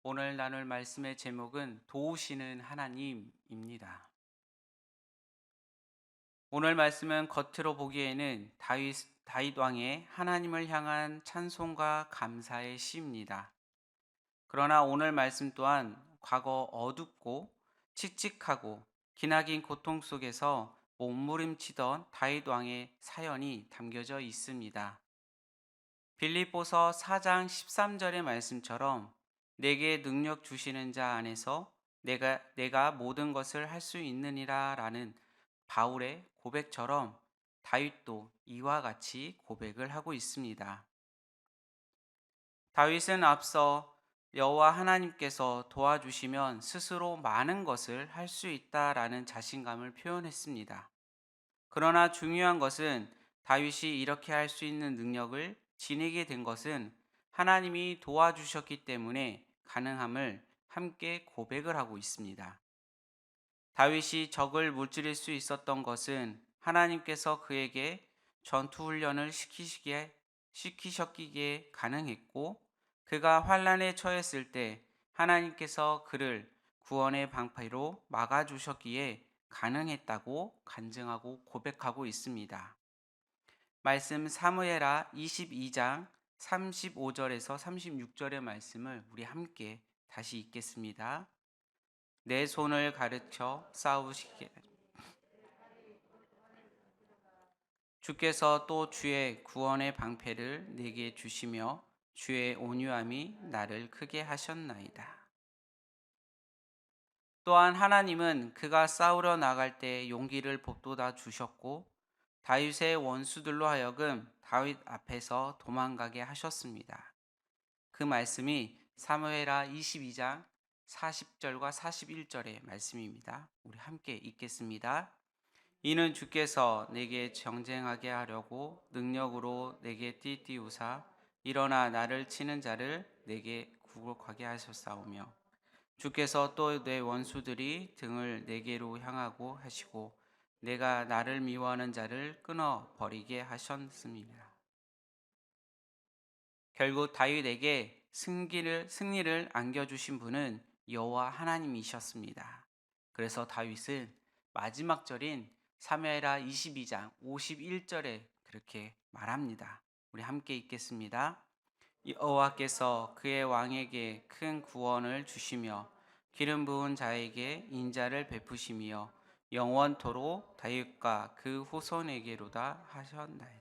오늘 나눌 말씀의 제목은 도우시는 하나님입니다. 오늘 말씀은 겉으로 보기에는 다윗 왕의 하나님을 향한 찬송과 감사의 시입니다. 그러나 오늘 말씀 또한 과거 어둡고 칙칙하고 기나긴 고통 속에서 몸부림치던 다윗 왕의 사연이 담겨져 있습니다. 빌립보서 4장 13절의 말씀처럼 내게 능력 주시는 자 안에서 내가 모든 것을 할 수 있느니라라는 바울의 고백처럼 다윗도 이와 같이 고백을 하고 있습니다. 다윗은 앞서 여호와 하나님께서 도와주시면 스스로 많은 것을 할 수 있다라는 자신감을 표현했습니다. 그러나 중요한 것은 다윗이 이렇게 할 수 있는 능력을 지니게 된 것은 하나님이 도와주셨기 때문에 가능함을 함께 고백을 하고 있습니다. 다윗이 적을 물질릴 수 있었던 것은 하나님께서 그에게 전투 훈련을 시키셨기에 가능했고, 그가 환난에 처했을 때 하나님께서 그를 구원의 방패로 막아주셨기에 가능했다고 간증하고 고백하고 있습니다. 말씀 사무엘하 22장 35절에서 36절의 말씀을 우리 함께 다시 읽겠습니다. 내 손을 가르쳐 싸우시게 주께서 또 주의 구원의 방패를 내게 주시며 주의 온유함이 나를 크게 하셨나이다. 또한 하나님은 그가 싸우러 나갈 때 용기를 북돋아 주셨고 다윗의 원수들로 하여금 다윗 앞에서 도망가게 하셨습니다. 그 말씀이 사무엘하 22장 40절과 41절의 말씀입니다. 우리 함께 읽겠습니다. 이는 주께서 내게 정쟁하게 하려고 능력으로 내게 띠띠우사 일어나 나를 치는 자를 내게 굴복하게 하셨사오며 주께서 또 내 원수들이 등을 내게로 향하고 하시고 내가 나를 미워하는 자를 끊어 버리게 하셨습니다. 결국 다윗에게 승리를 안겨주신 분은 여호와 하나님이셨습니다. 그래서 다윗은 마지막 절인 사무엘하 22장 51절에 그렇게 말합니다. 우리 함께 읽겠습니다. 여호와께서 그의 왕에게 큰 구원을 주시며 기름 부은 자에게 인자를 베푸시며 영원토록 다윗과 그 후손에게로다 하셨나이다.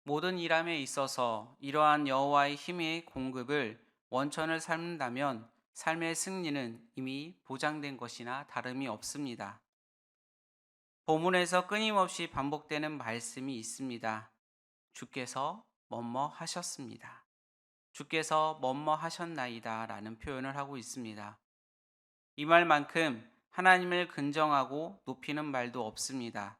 모든 일함에 있어서 이러한 여호와의 힘의 공급을 원천을 삼는다면 삶의 승리는 이미 보장된 것이나 다름이 없습니다. 본문에서 끊임없이 반복되는 말씀이 있습니다. 주께서 뭐뭐 하셨습니다. 주께서 뭐뭐 하셨나이다 라는 표현을 하고 있습니다. 이 말만큼 하나님을 근정하고 높이는 말도 없습니다.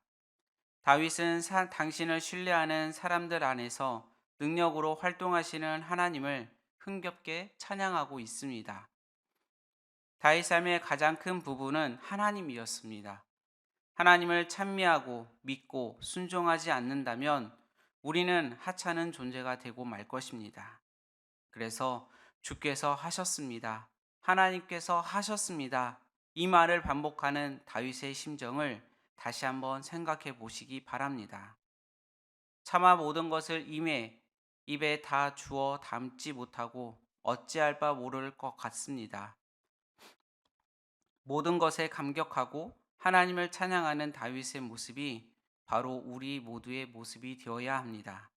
다윗은 당신을 신뢰하는 사람들 안에서 능력으로 활동하시는 하나님을 흥겹게 찬양하고 있습니다. 다윗 삶의 가장 큰 부분은 하나님이었습니다. 하나님을 찬미하고 믿고 순종하지 않는다면 우리는 하찮은 존재가 되고 말 것입니다. 그래서 주께서 하셨습니다. 하나님께서 하셨습니다. 이 말을 반복하는 다윗의 심정을 다시 한번 생각해 보시기 바랍니다. 차마 모든 것을 입에 다 주어 담지 못하고 어찌할 바 모를 것 같습니다. 모든 것에 감격하고 하나님을 찬양하는 다윗의 모습이 바로 우리 모두의 모습이 되어야 합니다.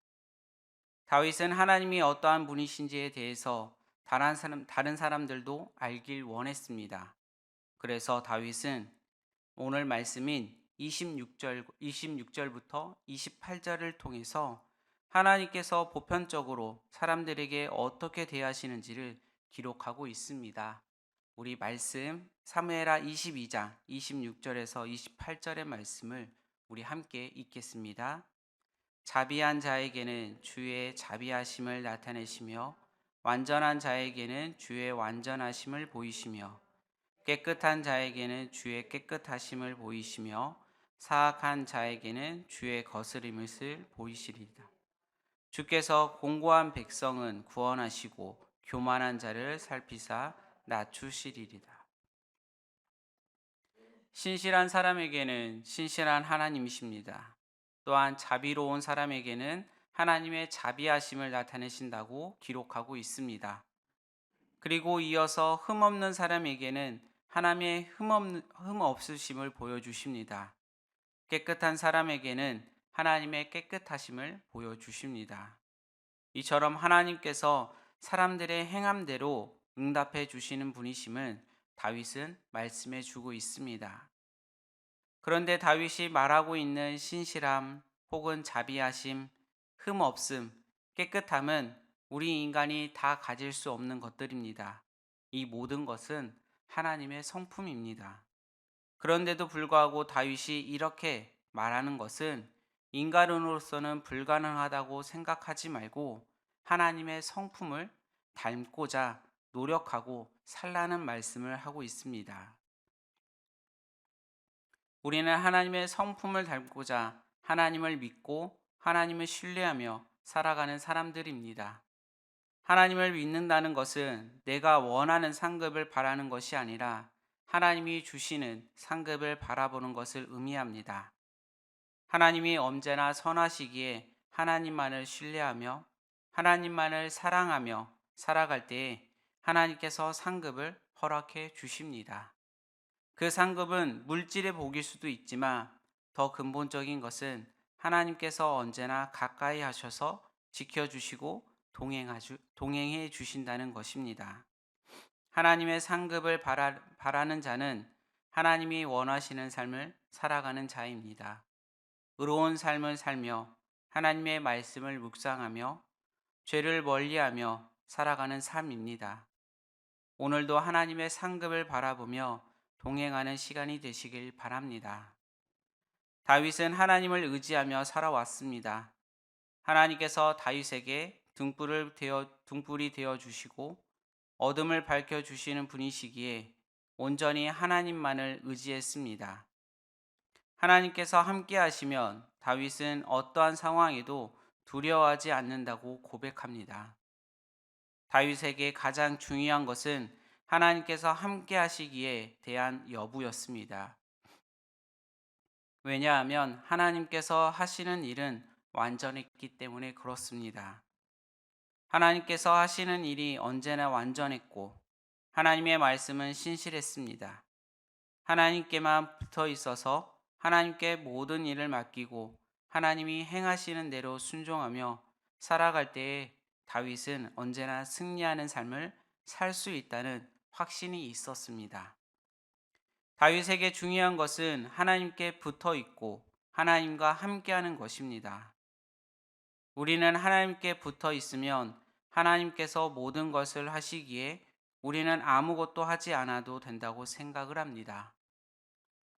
다윗은 하나님이 어떠한 분이신지에 대해서 다른 사람들도 알길 원했습니다. 그래서 다윗은 오늘 말씀인 26절부터 28절을 통해서 하나님께서 보편적으로 사람들에게 어떻게 대하시는지를 기록하고 있습니다. 우리 말씀 사무엘하 22장 26절에서 28절의 말씀을 우리 함께 읽겠습니다. 자비한 자에게는 주의 자비하심을 나타내시며 완전한 자에게는 주의 완전하심을 보이시며 깨끗한 자에게는 주의 깨끗하심을 보이시며 사악한 자에게는 주의 거스림을 보이시리이다. 주께서 공고한 백성은 구원하시고 교만한 자를 살피사 낮추시리이다. 신실한 사람에게는 신실한 하나님이십니다. 또한 자비로운 사람에게는 하나님의 자비하심을 나타내신다고 기록하고 있습니다. 그리고 이어서 흠없는 사람에게는 하나님의 흠없으심을 보여주십니다. 깨끗한 사람에게는 하나님의 깨끗하심을 보여주십니다. 이처럼 하나님께서 사람들의 행함대로 응답해 주시는 분이심을 다윗은 말씀해 주고 있습니다. 그런데 다윗이 말하고 있는 신실함 혹은 자비하심, 흠없음, 깨끗함은 우리 인간이 다 가질 수 없는 것들입니다. 이 모든 것은 하나님의 성품입니다. 그런데도 불구하고 다윗이 이렇게 말하는 것은 인간으로서는 불가능하다고 생각하지 말고 하나님의 성품을 닮고자 노력하고 살라는 말씀을 하고 있습니다. 우리는 하나님의 성품을 닮고자 하나님을 믿고 하나님을 신뢰하며 살아가는 사람들입니다. 하나님을 믿는다는 것은 내가 원하는 상급을 바라는 것이 아니라 하나님이 주시는 상급을 바라보는 것을 의미합니다. 하나님이 언제나 선하시기에 하나님만을 신뢰하며 하나님만을 사랑하며 살아갈 때에 하나님께서 상급을 허락해 주십니다. 그 상급은 물질의 복일 수도 있지만 더 근본적인 것은 하나님께서 언제나 가까이 하셔서 지켜주시고 동행해 주신다는 것입니다. 하나님의 상급을 바라는 자는 하나님이 원하시는 삶을 살아가는 자입니다. 의로운 삶을 살며 하나님의 말씀을 묵상하며 죄를 멀리하며 살아가는 삶입니다. 오늘도 하나님의 상급을 바라보며 동행하는 시간이 되시길 바랍니다. 다윗은 하나님을 의지하며 살아왔습니다. 하나님께서 다윗에게 등불이 되어 주시고 어둠을 밝혀 주시는 분이시기에 온전히 하나님만을 의지했습니다. 하나님께서 함께 하시면 다윗은 어떠한 상황에도 두려워하지 않는다고 고백합니다. 다윗에게 가장 중요한 것은 하나님께서 함께 하시기에 대한 여부였습니다. 왜냐하면 하나님께서 하시는 일은 완전했기 때문에 그렇습니다. 하나님께서 하시는 일이 언제나 완전했고 하나님의 말씀은 신실했습니다. 하나님께만 붙어 있어서 하나님께 모든 일을 맡기고 하나님이 행하시는 대로 순종하며 살아갈 때에 다윗은 언제나 승리하는 삶을 살 수 있다는 확신이 있었습니다. 다윗에게 중요한 것은 하나님께 붙어 있고 하나님과 함께하는 것입니다. 우리는 하나님께 붙어 있으면 하나님께서 모든 것을 하시기에 우리는 아무것도 하지 않아도 된다고 생각을 합니다.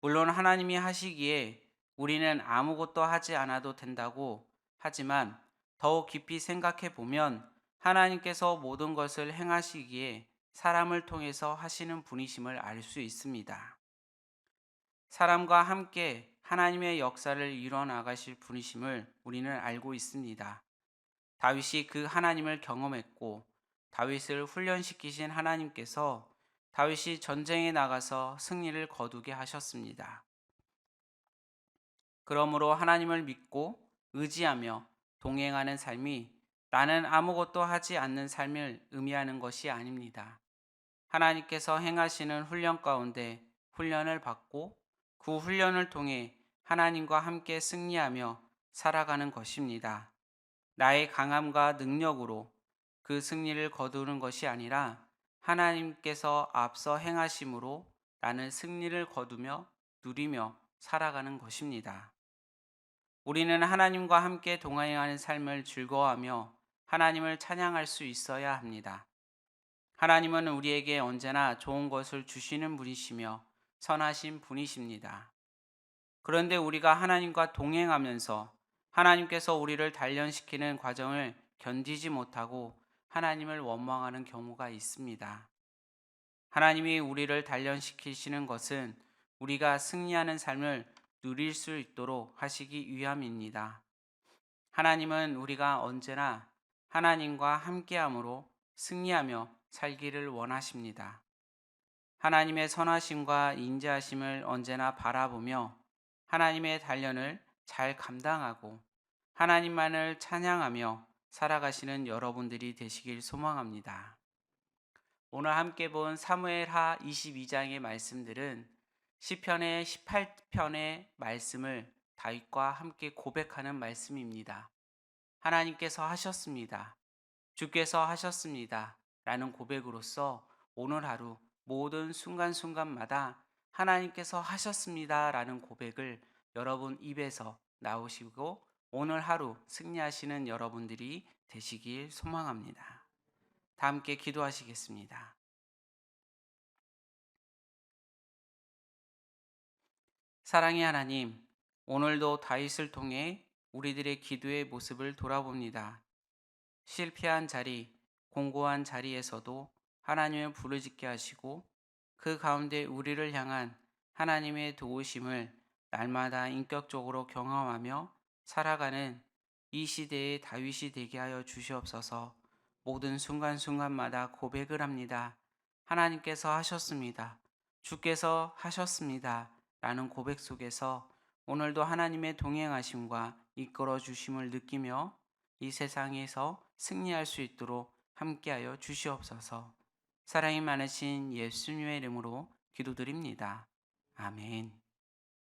물론 하나님이 하시기에 우리는 아무것도 하지 않아도 된다고 하지만 더욱 깊이 생각해 보면 하나님께서 모든 것을 행하시기에 사람을 통해서 하시는 분이심을 알 수 있습니다. 사람과 함께 하나님의 역사를 이뤄 나가실 분이심을 우리는 알고 있습니다. 다윗이 그 하나님을 경험했고 다윗을 훈련시키신 하나님께서 다윗이 전쟁에 나가서 승리를 거두게 하셨습니다. 그러므로 하나님을 믿고 의지하며 동행하는 삶이 나는 아무것도 하지 않는 삶을 의미하는 것이 아닙니다. 하나님께서 행하시는 훈련 가운데 훈련을 받고 그 훈련을 통해 하나님과 함께 승리하며 살아가는 것입니다. 나의 강함과 능력으로 그 승리를 거두는 것이 아니라 하나님께서 앞서 행하심으로 나는 승리를 거두며 누리며 살아가는 것입니다. 우리는 하나님과 함께 동행하는 삶을 즐거워하며 하나님을 찬양할 수 있어야 합니다. 하나님은 우리에게 언제나 좋은 것을 주시는 분이시며 선하신 분이십니다. 그런데 우리가 하나님과 동행하면서 하나님께서 우리를 단련시키는 과정을 견디지 못하고 하나님을 원망하는 경우가 있습니다. 하나님이 우리를 단련시키시는 것은 우리가 승리하는 삶을 누릴 수 있도록 하시기 위함입니다. 하나님은 우리가 언제나 하나님과 함께함으로 승리하며 살기를 원하십니다. 하나님의 선하심과 인자하심을 언제나 바라보며 하나님의 단련을 잘 감당하고 하나님만을 찬양하며 살아가시는 여러분들이 되시길 소망합니다. 오늘 함께 본 사무엘하 22장의 말씀들은 시편의 18편의 말씀을 다윗과 함께 고백하는 말씀입니다. 하나님께서 하셨습니다. 주께서 하셨습니다. 라는 고백으로서 오늘 하루 모든 순간순간마다 하나님께서 하셨습니다. 라는 고백을 여러분 입에서 나오시고 오늘 하루 승리하시는 여러분들이 되시길 소망합니다. 다 함께 기도하시겠습니다. 사랑의 하나님, 오늘도 다윗을 통해 우리들의 기도의 모습을 돌아봅니다. 실패한 자리, 공고한 자리에서도 하나님을 부르짖게 하시고 그 가운데 우리를 향한 하나님의 도우심을 날마다 인격적으로 경험하며 살아가는 이 시대의 다윗이 되게 하여 주시옵소서. 모든 순간순간마다 고백을 합니다. 하나님께서 하셨습니다. 주께서 하셨습니다. 라는 고백 속에서 오늘도 하나님의 동행하심과 이끌어 주심을 느끼며 이 세상에서 승리할 수 있도록 함께하여 주시옵소서. 사랑이 많으신 예수님의 이름으로 기도드립니다. 아멘.